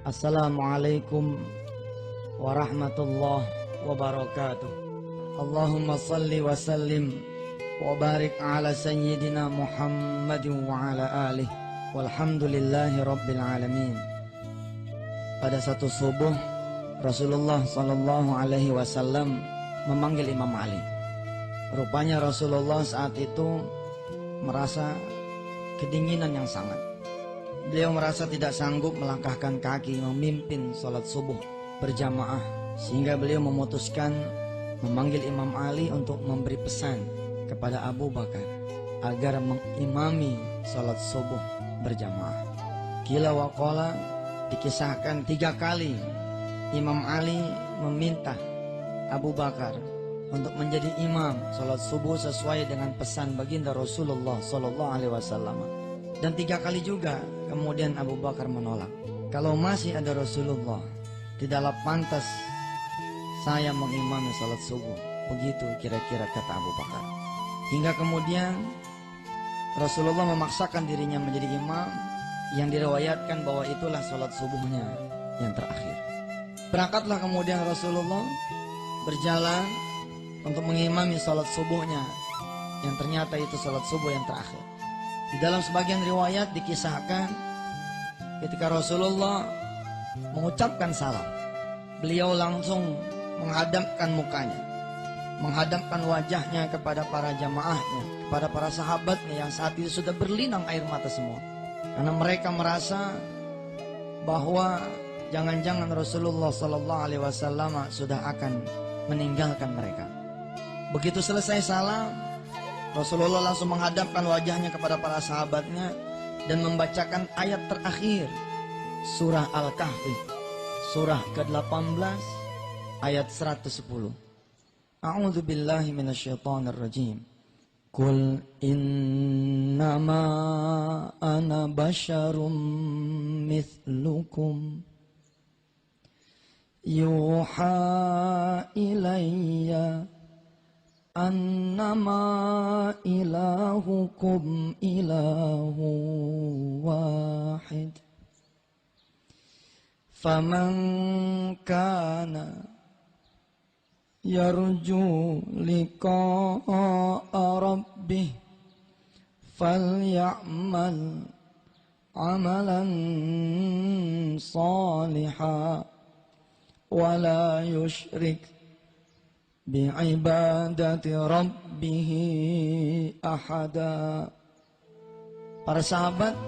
Assalamualaikum warahmatullahi wabarakatuh. Allahumma salli wa sallim wa barik ala sayyidina Muhammadin wa ala alihi walhamdulillahi rabbil alamin. Pada satu subuh Rasulullah sallallahu alaihi wasallam memanggil Imam Ali. Rupanya Rasulullah saat itu merasa kedinginan yang sangat. Beliau merasa tidak sanggup melangkahkan kaki memimpin sholat subuh berjamaah, sehingga beliau memutuskan memanggil Imam Ali untuk memberi pesan kepada Abu Bakar agar mengimami sholat subuh berjamaah. Qila wa qala, dikisahkan 3 kali Imam Ali meminta Abu Bakar untuk menjadi imam sholat subuh sesuai dengan pesan baginda Rasulullah Sallallahu Alaihi Wasallam. Dan 3 kali juga kemudian Abu Bakar menolak. Kalau masih ada Rasulullah, tidaklah pantas saya mengimami salat subuh. Begitu kira-kira kata Abu Bakar. Hingga kemudian Rasulullah memaksakan dirinya menjadi imam, yang diriwayatkan bahwa itulah salat subuhnya yang terakhir. Berangkatlah kemudian Rasulullah berjalan untuk mengimami salat subuhnya, yang ternyata itu salat subuh yang terakhir. Di dalam sebagian riwayat dikisahkan ketika Rasulullah mengucapkan salam, beliau langsung menghadapkan mukanya, menghadapkan wajahnya kepada para jamaahnya, kepada para sahabatnya yang saat itu sudah berlinang air mata semua. Karena mereka merasa bahwa jangan-jangan Rasulullah Sallallahu Alaihi Wasallam sudah akan meninggalkan mereka. Begitu selesai salam, Rasulullah langsung menghadapkan wajahnya kepada para sahabatnya dan membacakan ayat terakhir surah Al-Kahfi, surah ke-18 ayat 110. A'udzu billahi minasyaitonir rajim. Qul innama ana basyarum mithlukum yuha ilayya annama ilahukum ilahu wahid faman kana yarju liqa'a rabbih falya'mal amalan salihan wala yusyrik bi'ibadati rabbih ahada. Para sahabat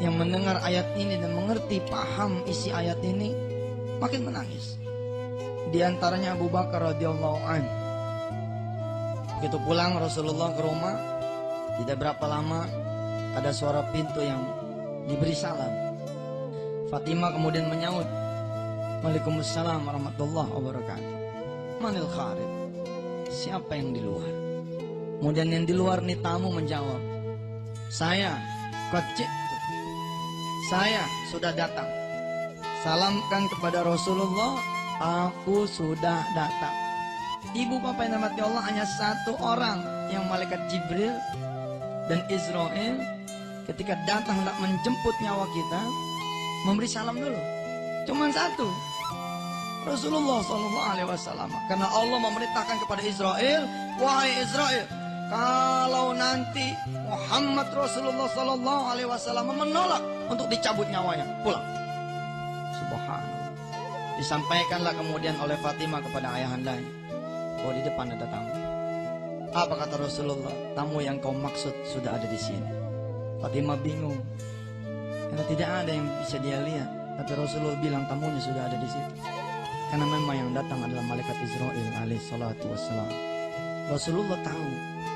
yang mendengar ayat ini dan mengerti paham isi ayat ini makin menangis. Di antaranya Abu Bakar radhiyallahu anhu. Begitu pulang Rasulullah ke rumah, tidak berapa lama ada suara pintu yang diberi salam. Fatimah kemudian menyaut, "Waalaikumsalam warahmatullahi wabarakatuh." Manil kharij, siapa yang di luar? Kemudian yang di luar nih tamu menjawab, "Saya qad ji'tu, saya sudah datang. Salamkan kepada Rasulullah, aku sudah datang." Ibu bapak yang dirahmati Allah, hanya satu orang yang malaikat Jibril dan Israel ketika datang hendak menjemput nyawa kita memberi salam dulu. Cuman satu, Rasulullah Sallallahu Alaihi Wasallam. Karena Allah memerintahkan kepada Israel, "Wahai Israel, kalau nanti Muhammad Rasulullah Sallallahu Alaihi Wasallam menolak untuk dicabut nyawanya, pulang." Subhanallah. Disampaikanlah kemudian oleh Fatimah kepada ayahandanya bahwa di depan ada tamu. Apa kata Rasulullah? "Tamu yang kau maksud sudah ada di sini." Fatimah bingung karena tidak ada yang bisa dia lihat, tapi Rasulullah bilang tamunya sudah ada di situ. Karena memang yang datang adalah malaikat Israel alaihi salatu wassalam. Rasulullah tahu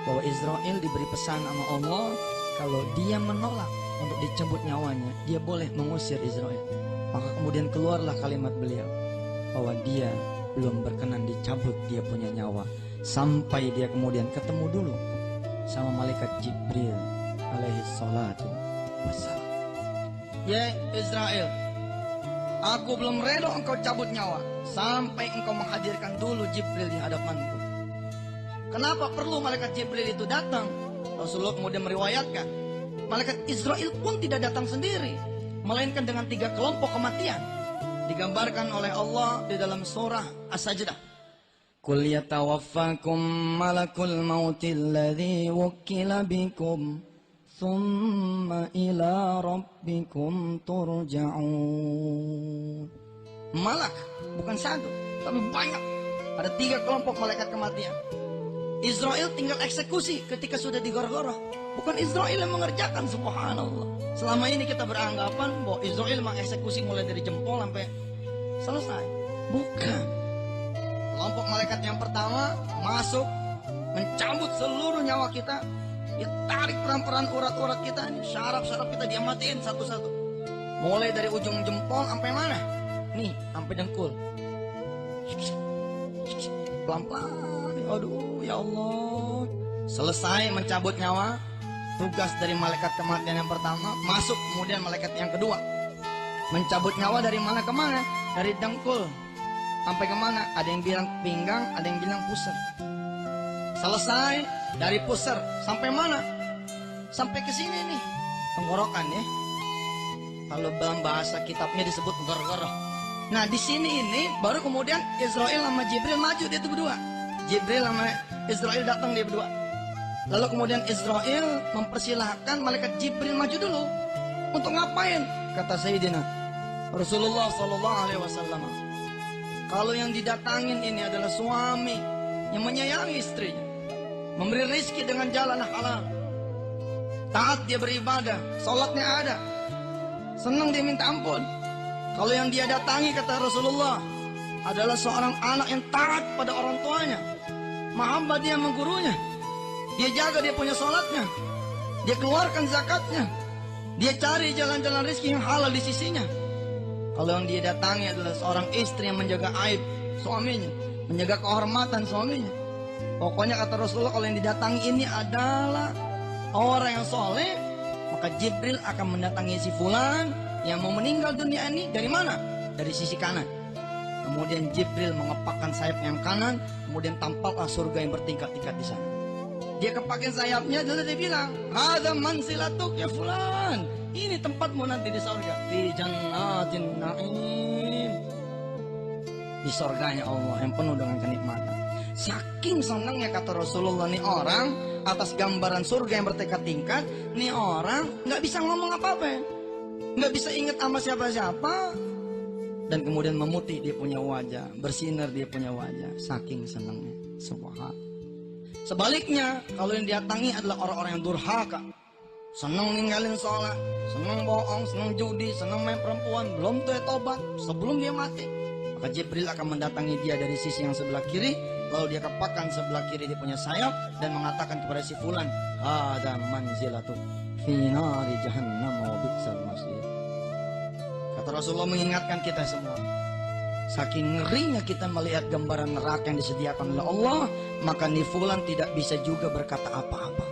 bahwa Israel diberi pesan sama Allah, kalau dia menolak untuk dicabut nyawanya, dia boleh mengusir Israel. Maka kemudian keluarlah kalimat beliau bahwa dia belum berkenan dicabut dia punya nyawa sampai dia kemudian ketemu dulu sama malaikat Jibril alaihi salatu wassalam. Ya Israel, aku belum rela engkau cabut nyawa sampai engkau menghadirkan dulu Jibril di hadapanku. Kenapa perlu malaikat Jibril itu datang? Rasulullah kemudian meriwayatkan, malaikat Israel pun tidak datang sendiri. melainkan dengan 3 kelompok kematian. Digambarkan oleh Allah di dalam surah As-Sajdah. Qul yatawaffakum malakul mautil ladzi wukkila bikum thumma ila rabbikum turja'un. Malak bukan satu, tapi banyak. Ada 3 kelompok malaikat kematian. Israel tinggal eksekusi ketika sudah digor-goroh. Bukan Israel yang mengerjakan, subhanallah. Selama ini kita beranggapan bahwa Israel mengeksekusi mulai dari jempol sampai selesai. Bukan. Kelompok malaikat yang pertama masuk, mencabut seluruh nyawa kita. Dia tarik peran-peran urat-urat kita, syaraf-syaraf kita dia matiin satu-satu. Mulai dari ujung jempol sampai mana? Nih, sampai dengkul. Pelan-pelan. Aduh, ya Allah. Selesai mencabut nyawa. Tugas dari malaikat kematian yang pertama, masuk kemudian malaikat yang kedua. Mencabut nyawa dari mana ke mana? Dari dengkul sampai kemana? Ada yang bilang pinggang, ada yang bilang pusar. Selesai dari pusar sampai mana? Sampai ke sini nih, tenggorokan ya. Kalau dalam bahasa kitabnya disebut gor-goroh. Nah di sini ini baru kemudian Israel sama Jibril maju, dia itu berdua. Jibril sama Israel datang dia berdua. Lalu kemudian Israel mempersilahkan malaikat Jibril maju dulu. Untuk ngapain? Kata Sayyidina Rasulullah SAW. Kalau yang didatangin ini adalah suami yang menyayangi istrinya, memberi rizki dengan jalan halal, taat dia beribadah, sholatnya ada, senang dia minta ampun. Kalau yang dia datangi, kata Rasulullah, adalah seorang anak yang taat pada orang tuanya, mahabbah dia sama gurunya, dia jaga dia punya sholatnya, dia keluarkan zakatnya, dia cari jalan-jalan rezeki yang halal di sisinya. Kalau yang dia datangi adalah seorang istri yang menjaga aib suaminya, menjaga kehormatan suaminya. Pokoknya kata Rasulullah, kalau yang didatangi ini adalah orang yang soleh, maka Jibril akan mendatangi si fulan yang mau meninggal dunia ini dari mana? Dari sisi kanan. Kemudian Jibril mengepakkan sayap yang kanan, kemudian tampaklah surga yang bertingkat-tingkat di sana. Dia kepakin sayapnya, lalu dia bilang, "Hadza manzilatuk ya fulan." Ini tempatmu nanti di surga. Fi jannatin na'im. Di surganya Allah yang penuh dengan kenikmatan. Saking senangnya kata Rasulullah nih orang atas gambaran surga yang bertingkat-tingkat, nih orang nggak bisa ngomong apa-apa, nggak bisa ingat sama siapa-siapa, dan kemudian memutih dia punya wajah, bersinar dia punya wajah, saking senangnya. Subhanallah. Sebaliknya, kalau yang didatangi adalah orang-orang yang durhaka, senang ninggalin sholat, senang bohong, senang judi, senang main perempuan, belum tuh tobat sebelum dia mati, maka Jibril akan mendatangi dia dari sisi yang sebelah kiri, lalu dia kepakkan sebelah kiri dia punya sayap dan mengatakan kepada si fulan, "Hadza manzilatu fi nari jahannam wa bi'sal masir." Kata Rasulullah mengingatkan kita semua. Saking ngerinya kita melihat gambaran neraka yang disediakan oleh Allah, maka nih fulan tidak bisa juga berkata apa-apa.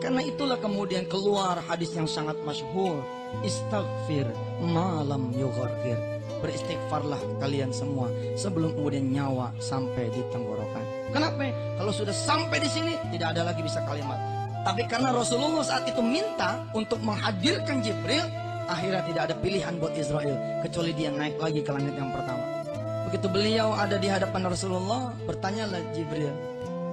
Karena itulah kemudian keluar hadis yang sangat masyhur, istaghfir malam yughargir. Beristighfarlah kalian semua sebelum kemudian nyawa sampai di tenggorokan. Kenapa? Kalau sudah sampai di sini tidak ada lagi bisa kalimat. Tapi karena Rasulullah saat itu minta untuk menghadirkan Jibril, akhirnya tidak ada pilihan buat Israel kecuali dia naik lagi ke langit yang pertama. Begitu beliau ada di hadapan Rasulullah, bertanyalah Jibril,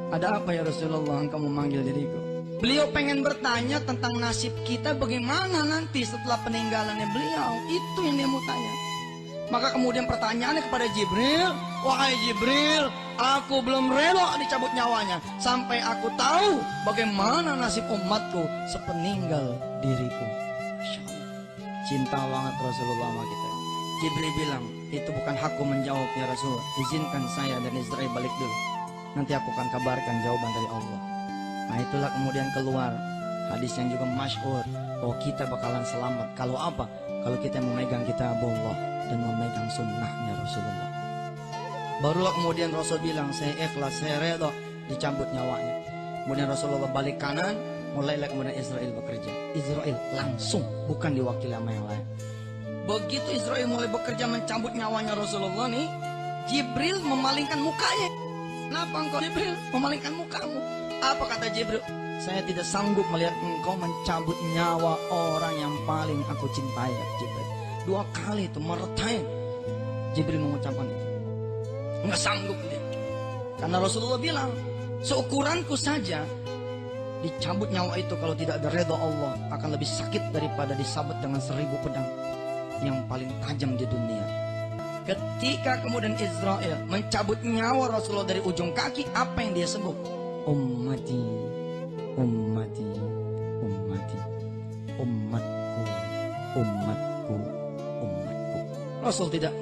"Ada apa ya Rasulullah engkau memanggil diriku?" Beliau pengen bertanya tentang nasib kita bagaimana nanti setelah peninggalannya beliau. Itu yang dia mau tanya. Maka kemudian pertanyaannya kepada Jibril, "Wahai Jibril, aku belum rela dicabut nyawanya sampai aku tahu bagaimana nasib umatku sepeninggal diriku." Masya Allah. Cinta banget Rasulullah sama kita. Jibril bilang, "Itu bukan hakku menjawab ya Rasul. Izinkan saya dan Israel balik dulu. Nanti aku akan kabarkan jawaban dari Allah." Nah itulah kemudian keluar hadis yang juga masyhur, bahwa kita bakalan selamat. Kalau apa? Kalau kita memegang kitab Allah dan memegang sunnahnya Rasulullah. Barulah kemudian Rasul bilang, "Saya ikhlas, saya redha dicabut nyawanya." Kemudian Rasulullah balik kanan, mulailah kemudian Israel bekerja. Israel langsung, bukan diwakili sama yang lain. Begitu Israel mulai bekerja mencabut nyawanya Rasulullah nih, Jibril memalingkan mukanya. "Kenapa engkau Jibril memalingkan mukamu? Apa kata Jibril? Saya tidak sanggup melihat engkau mencabut nyawa orang yang paling aku cintai, kata Jibril. 2 kali itu meretain Jibril mengucapkan itu. Enggak sanggup dia. Karena Rasulullah bilang, seukuranku saja dicabut nyawa itu kalau tidak ada redha Allah akan lebih sakit daripada disabet dengan 1000 pedang yang paling tajam di dunia. Ketika kemudian Israel mencabut nyawa Rasulullah dari ujung kaki, apa yang dia sebut? Ummati, ummati, ummati, umatku, umatku, umatku. Rasul tidak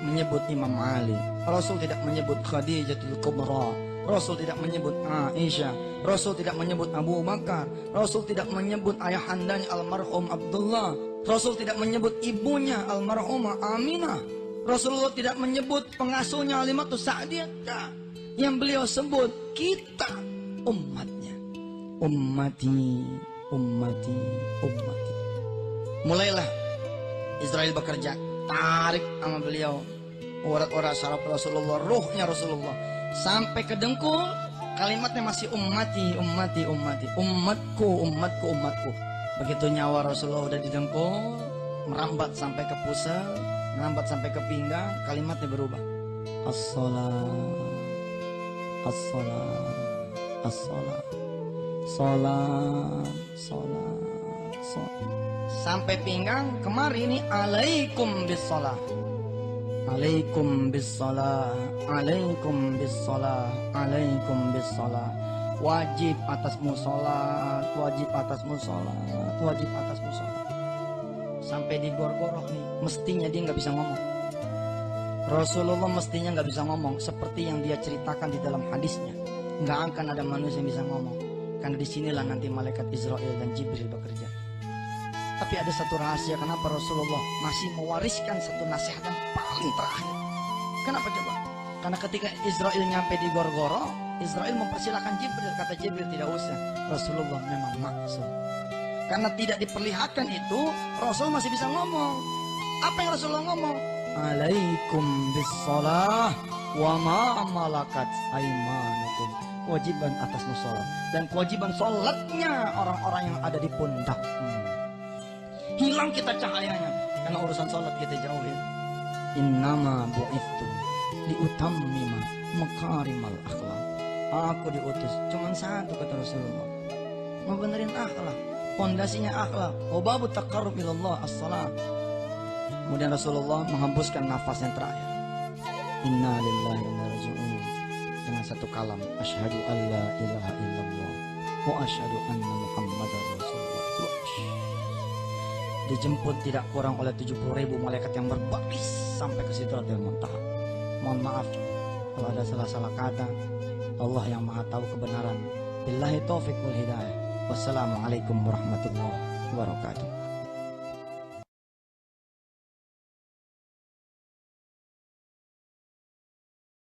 menyebut Imam Ali, Rasul tidak menyebut Khadijatul Kubra, Rasul tidak menyebut Aisyah, Rasul tidak menyebut Abu Bakar, Rasul tidak menyebut ayahandanya almarhum Abdullah, Rasul tidak menyebut ibunya almarhumah Aminah, Rasulullah tidak menyebut pengasuhnya Halimatus Sa'diyah. Yang beliau sebut kita umatnya. Ummati, ummati, ummati. Mulailah Israel bekerja, tarik sama beliau urat-urat syaraf Rasulullah, ruhnya Rasulullah sampai ke dengkul. Kalimatnya masih ummati, ummati, ummati, umatku, umatku, umatku. Begitu nyawa Rasulullah udah di dengkul, merambat sampai ke pusat, merambat sampai ke pinggang, kalimatnya berubah. As-salat, as-salat, as-salat, salat, salat, salat. Sampai pinggang kemari ini alaikum bis-salah. Alaikum bis-salah, alaikum bis-salah, alaikum bis-salah. Wajib atasmu salat, wajib atasmu salat, wajib atasmu salat. Sampai digor-gorok nih, mestinya dia nggak bisa ngomong. Rasulullah mestinya nggak bisa ngomong seperti yang dia ceritakan di dalam hadisnya. Nggak akan ada manusia yang bisa ngomong, karena disinilah nanti malaikat Israel dan Jibril bekerja. Tapi ada satu rahasia kenapa Rasulullah masih mewariskan satu nasihat yang paling terakhir. Kenapa coba? Karena ketika Israel nyampe di Gorgoro, Israel mempersilahkan Jibril. Kata Jibril tidak usah, Rasulullah memang maksum. Karena tidak diperlihatkan itu, Rasul masih bisa ngomong. Apa yang Rasulullah ngomong? Alaikum bis-salah wa ma malakat aimanukum. Kewajiban atasmu sholat, dan kewajiban sholatnya orang-orang yang ada di pundakmu. Hilang kita cahayanya karena urusan sholat kita jauhin. Innama bu'ithu liutammima makarimal akhlak. Aku diutus cuman satu, kata Rasulullah, mau benerin akhlak. Pondasinya akhlak. Wababu taqarrub ilallah as-salat. Kemudian Rasulullah menghembuskan nafas yang terakhir. Inna lillahi wa inna ilaihi raji'un. Dengan satu kalam, asyhadu an la ilaha illallah wa asyhadu anna muhammadar rasulullah. Dijemput tidak kurang oleh 70.000 malaikat yang berbaris sampai ke Sidratul Muntaha. Mohon maaf kalau ada salah-salah kata. Allah yang maha tahu kebenaran. Billahi taufiq wal hidayah. Wassalamualaikum warahmatullahi wabarakatuh.